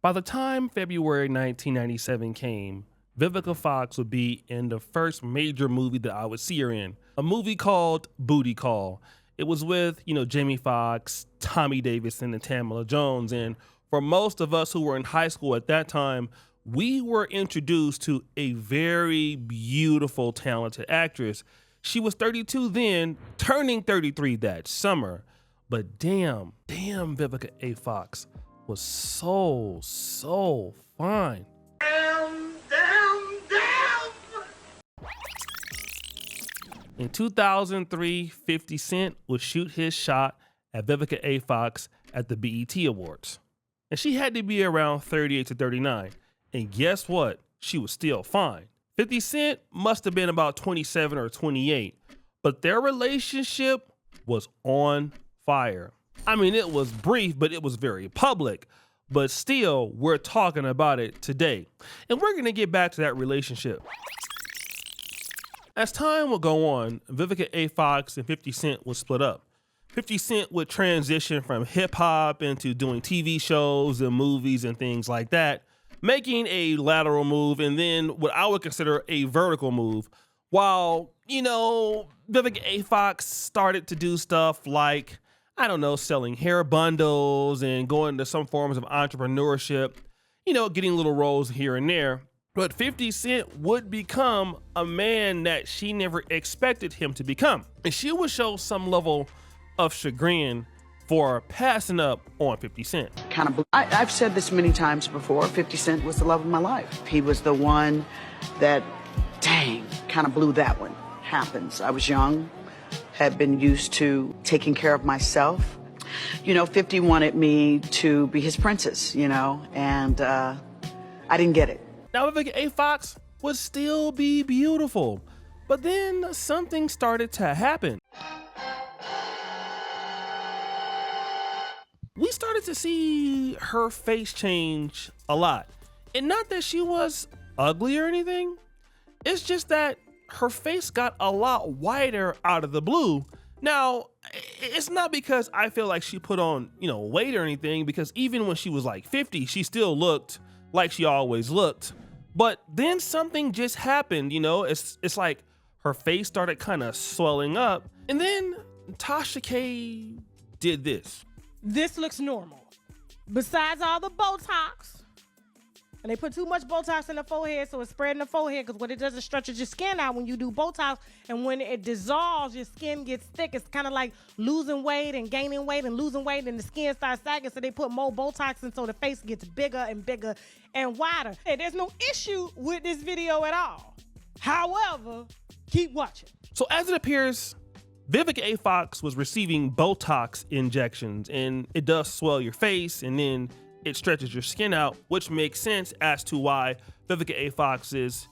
By the time February 1997 came, Vivica Fox would be in the first major movie that I would see her in, a movie called Booty Call. It was with, Jamie Foxx, Tommy Davidson, and Tamala Jones. And for most of us who were in high school at that time, we were introduced to a very beautiful, talented actress. She was 32 then, turning 33 that summer. But damn, Vivica A. Fox was so fine. Damn. In 2003, 50 Cent would shoot his shot at Vivica A. Fox at the BET Awards. And she had to be around 38 to 39. And guess what? She was still fine. 50 Cent must have been about 27 or 28, but their relationship was on fire. I mean, it was brief, but it was very public. But still, we're talking about it today. And we're gonna get back to that relationship. As time would go on, Vivica A. Fox and 50 Cent would split up. 50 Cent would transition from hip hop into doing TV shows and movies and things like that, making a lateral move and then what I would consider a vertical move. While, Vivica A. Fox started to do stuff like, selling hair bundles and going to some forms of entrepreneurship, getting little roles here and there. But 50 Cent would become a man that she never expected him to become. And she would show some level of chagrin for passing up on 50 Cent. I've said this many times before, 50 Cent was the love of my life. He was the one that, kind of blew that one. Happens. I was young, had been used to taking care of myself. 50 wanted me to be his princess, and I didn't get it. Now, Vivica A. Fox would still be beautiful, but then something started to happen. We started to see her face change a lot. And not that she was ugly or anything, it's just that her face got a lot whiter out of the blue. Now, it's not because I feel like she put on, weight or anything, because even when she was like 50, she still looked like she always looked. But then something just happened, it's like her face started kind of swelling up. And then Tasha K did this. This looks normal. Besides all the Botox, and they put too much Botox in the forehead, so it's spreading the forehead, because what it does is stretches your skin out when you do Botox, and when it dissolves, your skin gets thick. It's kind of like losing weight and gaining weight and losing weight, and the skin starts sagging, so they put more Botox in, so the face gets bigger and bigger and wider. And there's no issue with this video at all. However, keep watching. So as it appears, Vivica A. Fox was receiving Botox injections, and it does swell your face, and then it stretches your skin out, which makes sense as to why Vivica A. Fox's,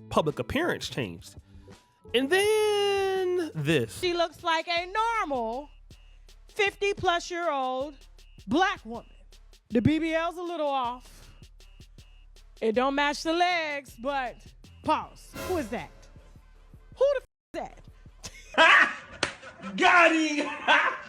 public appearance changed. And then this. She looks like a normal 50-plus-year-old black woman. The BBL's a little off. It don't match the legs, but pause. Who is that? Who the f is that? Got him!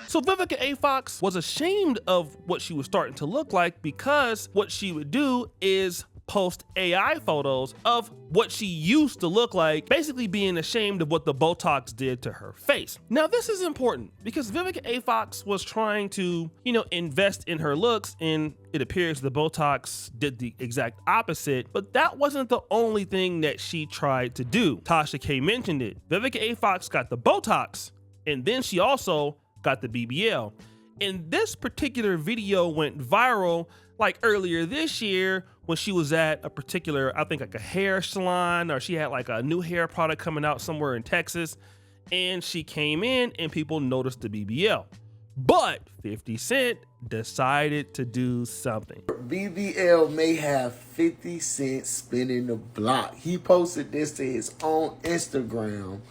So Vivica A. Fox was ashamed of what she was starting to look like, because what she would do is post AI photos of what she used to look like, basically being ashamed of what the Botox did to her face. Now, this is important because Vivica A. Fox was trying to, invest in her looks, and it appears the Botox did the exact opposite, but that wasn't the only thing that she tried to do. Tasha K mentioned it. Vivica A. Fox got the Botox, and then she also got the BBL. And this particular video went viral like earlier this year when she was at a particular, I think like a hair salon, or she had like a new hair product coming out somewhere in Texas, and she came in and people noticed the BBL. But 50 Cent decided to do something. BBL may have 50 Cent spinning the block. He posted this to his own Instagram.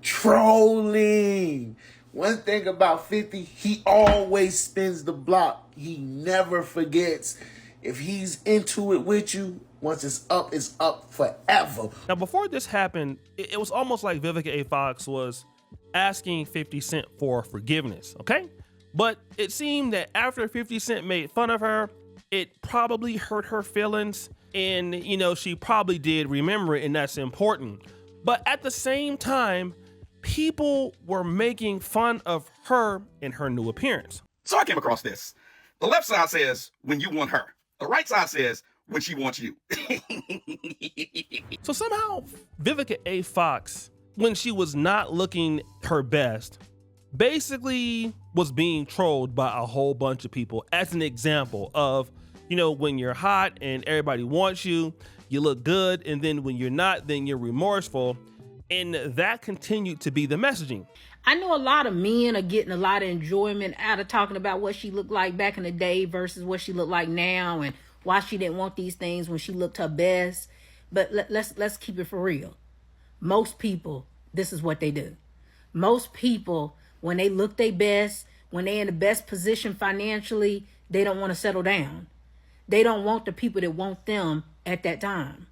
Trolling. One thing about 50, he always spins the block. He never forgets. If he's into it with you, once it's up forever. Now, before this happened, it was almost like Vivica A. Fox was asking 50 Cent for forgiveness, okay? But it seemed that after 50 Cent made fun of her, it probably hurt her feelings, and she probably did remember it, and that's important. But at the same time, people were making fun of her and her new appearance. So I came across this. The left side says when you want her. The right side says when she wants you. So somehow Vivica A. Fox, when she was not looking her best, basically was being trolled by a whole bunch of people as an example of, when you're hot and everybody wants you, you look good, and then when you're not, then you're remorseful. And that continued to be the messaging. I know a lot of men are getting a lot of enjoyment out of talking about what she looked like back in the day versus what she looked like now, and why she didn't want these things when she looked her best. But let's keep it for real. Most people, this is what they do. Most people, when they look their best, when they're in the best position financially, they don't want to settle down. They don't want the people that want them at that time,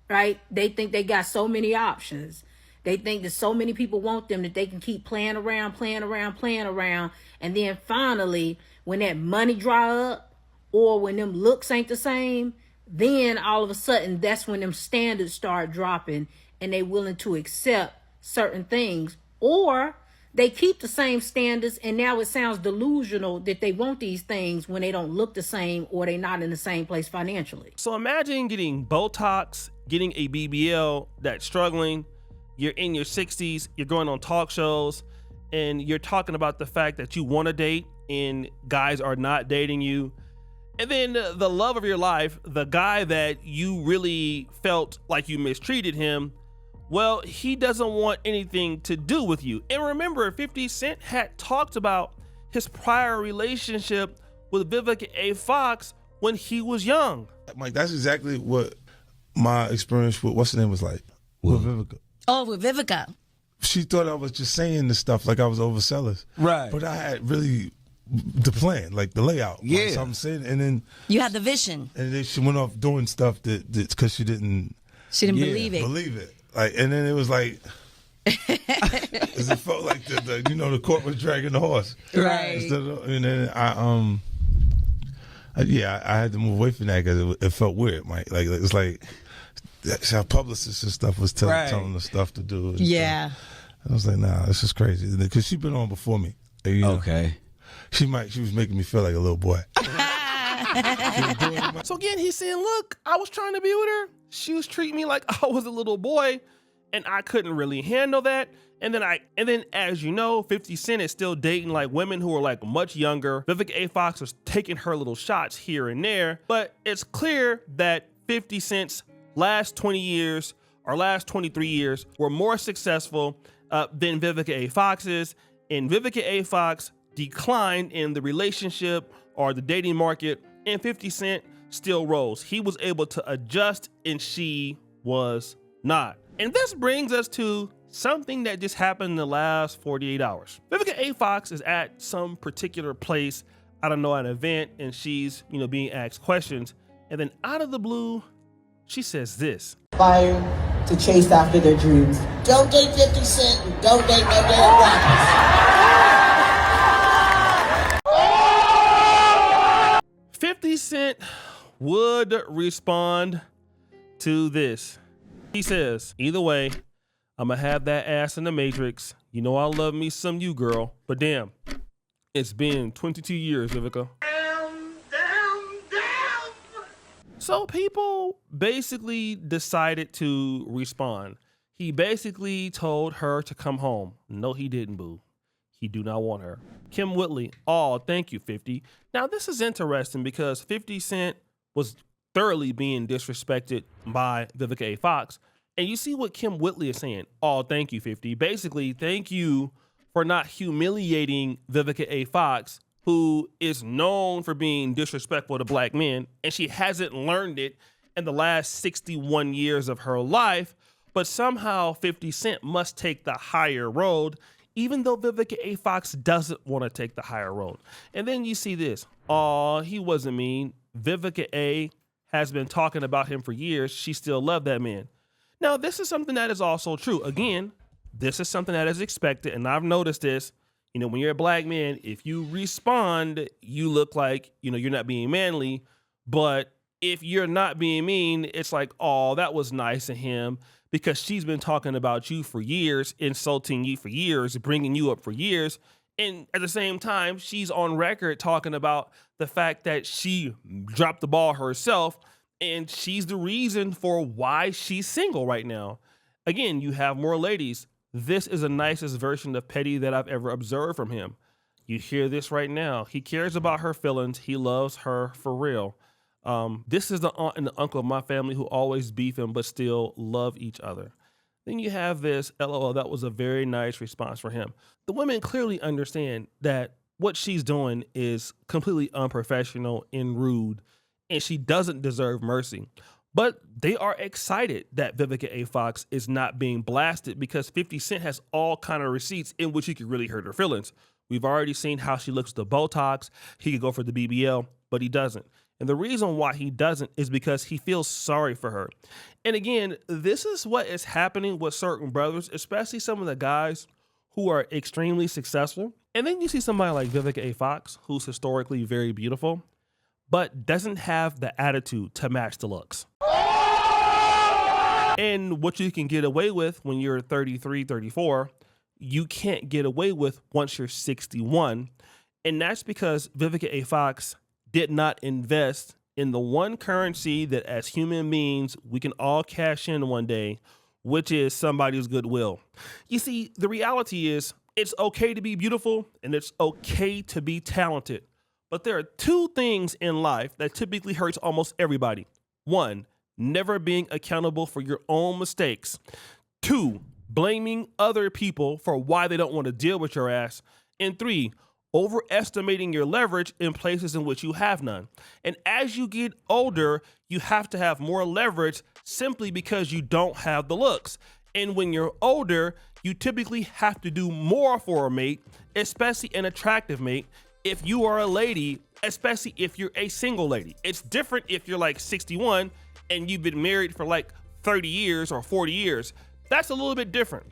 right? They think they got so many options. They think that so many people want them that they can keep playing around. And then finally, when that money dry up or when them looks ain't the same, then all of a sudden, that's when them standards start dropping and they willing to accept certain things. Or they keep the same standards and now it sounds delusional that they want these things when they don't look the same or they're not in the same place financially. So imagine getting Botox, getting a BBL that's struggling. You're in your 60s, you're going on talk shows, and you're talking about the fact that you want to date and guys are not dating you. And then the love of your life, the guy that you really felt like you mistreated him, well, he doesn't want anything to do with you. And remember, 50 Cent had talked about his prior relationship with Vivica A. Fox when he was young. Mike, that's exactly what my experience with, what's the name was like, with Vivica. Oh, with Vivica. She thought I was just saying this stuff like I was overzealous. Right. But I had really the plan, like the layout. Yeah. Like, so I'm saying, and then You had the vision. and then she went off doing stuff that because she didn't Believe it. believe it. Like, and then it was like, it felt like the court was dragging the horse. Right. And then I had to move away from that because it felt weird. Like it's like that's how publicists and stuff was telling the stuff to do. Yeah. I was like, nah, this is crazy because she'd been on before me. Okay. She was making me feel like a little boy. So again, he's saying, look, I was trying to be with her. She was treating me like I was a little boy and I couldn't really handle that. And then as you know, 50 Cent is still dating like women who are like much younger. Vivica A. Fox was taking her little shots here and there, but it's clear that 50 Cent's last 20 years or last 23 years were more successful than Vivica A. Fox's, and Vivica A. Fox declined in the relationship or the dating market, and 50 Cent still rose. He was able to adjust and she was not. And this brings us to something that just happened in the last 48 hours. Vivica A. Fox is at some particular place, I don't know, at an event, and she's, being asked questions. And then out of the blue, she says this. Fire to chase after their dreams. Don't date 50 Cent and don't date no damn rappers. 50 Cent would respond to this. He says, either way, I'ma have that ass in the Matrix. I love me some you, girl. But damn, it's been 22 years, Vivica. So people basically decided to respond. He basically told her to come home. No, he didn't, boo. He do not want her. Kim Whitley, oh, thank you, 50. Now, this is interesting because 50 Cent was thoroughly being disrespected by Vivica A. Fox. And you see what Kim Whitley is saying. Oh, thank you, 50. Basically, thank you for not humiliating Vivica A. Fox, who is known for being disrespectful to black men, and she hasn't learned it in the last 61 years of her life, but somehow 50 Cent must take the higher road, even though Vivica A. Fox doesn't want to take the higher road. And then you see this. Oh, he wasn't mean. Vivica A. has been talking about him for years. She still loved that man. Now, this is something that is also true. Again, this is something that is expected, and I've noticed this. When you're a black man, if you respond, you look like, you're not being manly. But if you're not being mean, it's like, oh, that was nice of him, because she's been talking about you for years, insulting you for years, bringing you up for years. And at the same time, she's on record talking about the fact that she dropped the ball herself, and she's the reason for why she's single right now. Again, you have more ladies. This is the nicest version of petty that I've ever observed from him. You hear this right now. He cares about her feelings. He loves her for real. This is the aunt and the uncle of my family who always beefing but still love each other. Then you have this, LOL, that was a very nice response for him. The women clearly understand that what she's doing is completely unprofessional and rude, and she doesn't deserve mercy. But they are excited that Vivica A. Fox is not being blasted, because 50 Cent has all kind of receipts in which he could really hurt her feelings. We've already seen how she looks with the Botox. He could go for the BBL, but he doesn't. And the reason why he doesn't is because he feels sorry for her. And again, this is what is happening with certain brothers, especially some of the guys who are extremely successful. And then you see somebody like Vivica A. Fox, who's historically very beautiful, but doesn't have the attitude to match the looks. And what you can get away with when you're 33, 34, you can't get away with once you're 61. And that's because Vivica A. Fox did not invest in the one currency that as human beings we can all cash in one day, which is somebody's goodwill. You see, the reality is it's okay to be beautiful and it's okay to be talented. But there are two things in life that typically hurts almost everybody. One, never being accountable for your own mistakes. Two, blaming other people for why they don't want to deal with your ass. And three, overestimating your leverage in places in which you have none. And as you get older, you have to have more leverage simply because you don't have the looks. And when you're older, you typically have to do more for a mate, especially an attractive mate, if you are a lady, especially if you're a single lady. It's different if you're like 61 and you've been married for like 30 years or 40 years. That's a little bit different.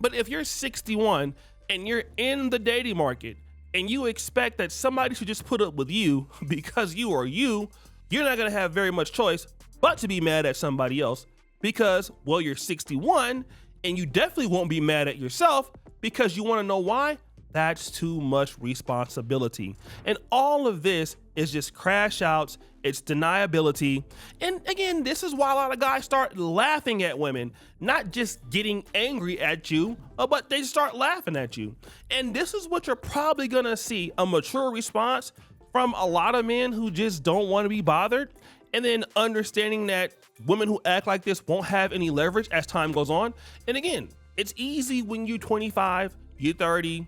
But if you're 61 and you're in the dating market and you expect that somebody should just put up with you because you are you, you're not gonna have very much choice but to be mad at somebody else because, well, you're 61, and you definitely won't be mad at yourself because you wanna know why? That's too much responsibility. And all of this is just crash outs, it's deniability. And again, this is why a lot of guys start laughing at women, not just getting angry at you, but they start laughing at you. And this is what you're probably gonna see, a mature response from a lot of men who just don't wanna be bothered. And then understanding that women who act like this won't have any leverage as time goes on. And again, it's easy when you're 25, you're 30,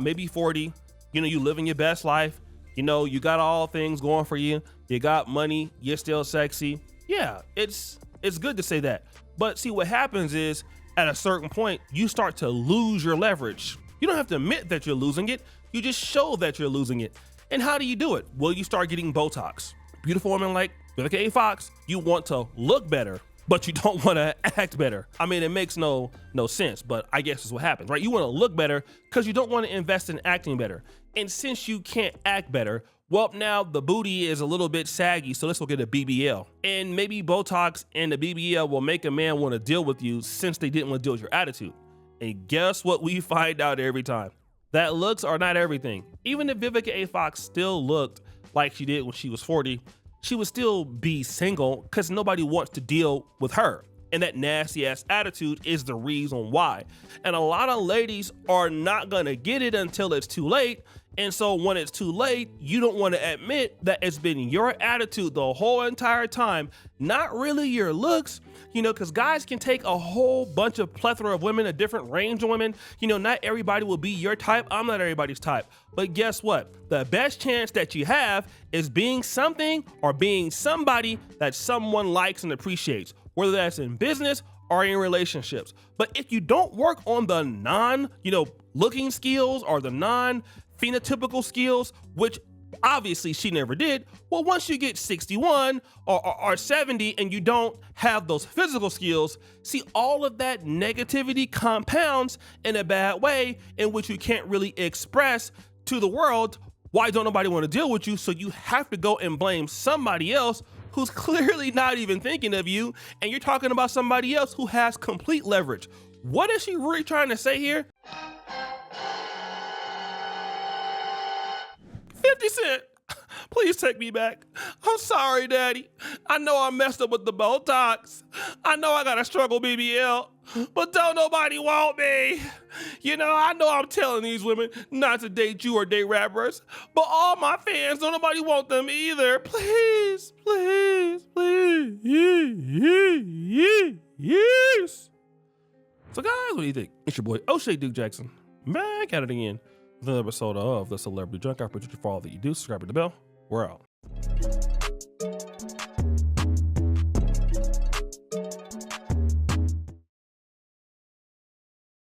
maybe 40, you living your best life, you got all things going for you, you got money, you're still sexy. Yeah, it's good to say that. But see, what happens is at a certain point, you start to lose your leverage. You don't have to admit that you're losing it. You just show that you're losing it. And how do you do it? Well, you start getting Botox. Beautiful women like Vivica A. Fox, you want to look better, but you don't want to act better. I mean, it makes no sense, but I guess it's what happens, right? You want to look better because you don't want to invest in acting better. And since you can't act better, well, now the booty is a little bit saggy, so let's go get a BBL. And maybe Botox and the BBL will make a man want to deal with you since they didn't want to deal with your attitude. And guess what we find out every time? That looks are not everything. Even if Vivica A. Fox still looked like she did when she was 40, she would still be single because nobody wants to deal with her. And that nasty ass attitude is the reason why. And a lot of ladies are not gonna get it until it's too late. And so when it's too late, you don't want to admit that it's been your attitude the whole entire time, not really your looks, because guys can take a whole bunch of plethora of women, a different range of women. Not everybody will be your type. I'm not everybody's type. But guess what? The best chance that you have is being something or being somebody that someone likes and appreciates, whether that's in business or in relationships. But if you don't work on the looking skills or the non-phenotypical skills, which obviously she never did, well, once you get 61 or 70 and you don't have those physical skills, see, all of that negativity compounds in a bad way in which you can't really express to the world Why don't nobody want to deal with you? So you have to go and blame somebody else who's clearly not even thinking of you, and you're talking about somebody else who has complete leverage. What is she really trying to say here? 50 Cent, please take me back. I'm sorry, Daddy. I know I messed up with the Botox. I know I got a struggle BBL, but don't nobody want me. You know, I know I'm telling these women not to date you or date rappers, but all my fans, don't nobody want them either. Please, please, please. Yes. So guys, what do you think? It's your boy, Oshay Duke Jackson, back at it again. Another episode of The Celebrity Junk. I appreciate you for all that you do. Subscribe to the bell. We're out.